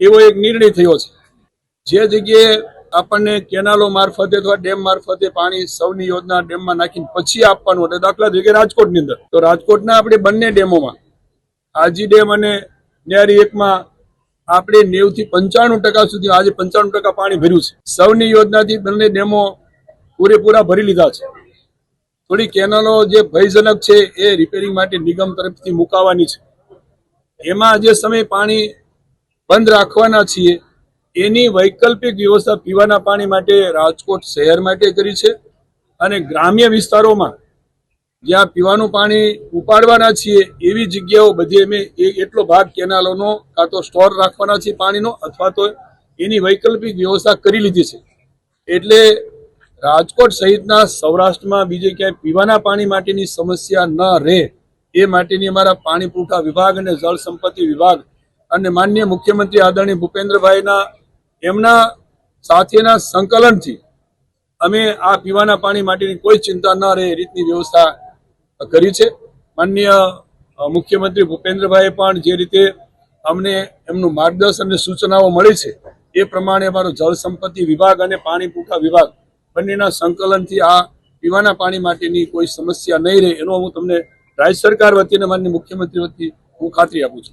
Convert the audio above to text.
એવો એક નિર્ણય થયો છે। જે જગ્યાએ આપણને કેનાલો મારફતે અથવા ડેમ મારફતે પાણી સૌની યોજના ડેમમાં નાખીને પછી આપવાનું હતું, દાખલા તરીકે રાજકોટની અંદર, તો રાજકોટના આપણે બંને ડેમોમાં આજી ડેમ અને ન્યારી એકમાં આપણે 90 થી 95% સુધી આજે 95% પાણી ભર્યું છે। સૌની યોજનાથી બંને ડેમો પૂરેપૂરા ભરી લીધા છે। થોડી કેનાલો જે ભયજનક છે એ રિપેરિંગ માટે નિગમ તરફથી મુકાવાની છે। એમાં જે સમય પાણી બંધ રાખવાના છીએ એની વૈકલ્પિક વ્યવસ્થા પીવાના પાણી માટે રાજકોટ શહેર માટે કરી છે અને ગ્રામ્ય વિસ્તારોમાં જ્યાં પીવાનું પાણી ઉપાડવાના છીએ એવી જગ્યાઓ બધી અમે એટલો ભાગ કેનાલોનો કાં તો સ્ટોર રાખવાના છીએ પાણીનો અથવા તો એની વૈકલ્પિક વ્યવસ્થા કરી લીધી છે। એટલે રાજકોટ સહિતના સૌરાષ્ટ્રમાં બીજે ક્યાંય પીવાના પાણી માટેની સમસ્યા ન રહે એ માટેની અમારા પાણી પુરવઠા વિભાગ અને જળ સંપત્તિ વિભાગ અને માનનીય મુખ્યમંત્રી આદરણીય ભૂપેન્દ્રભાઈના એમના સાથેના સંકલનથી અમે આ પીવાના પાણી માટેની કોઈ ચિંતા ન રહે એ રીતની વ્યવસ્થા કરી છે। માનનીય મુખ્યમંત્રી ભૂપેન્દ્રભાઈએ પણ જે રીતે અમને એમનું માર્ગદર્શન અને સૂચનાઓ મળી છે એ પ્રમાણે અમારો જળ સંપત્તિ વિભાગ અને પાણી પુરવઠા વિભાગ બંનેના સંકલનથી આ પીવાના પાણી માટેની કોઈ સમસ્યા નહીં રહે એનો હું તમને રાજ્ય સરકાર વતીને માનનીય મુખ્યમંત્રી વતી હું ખાતરી આપું છું।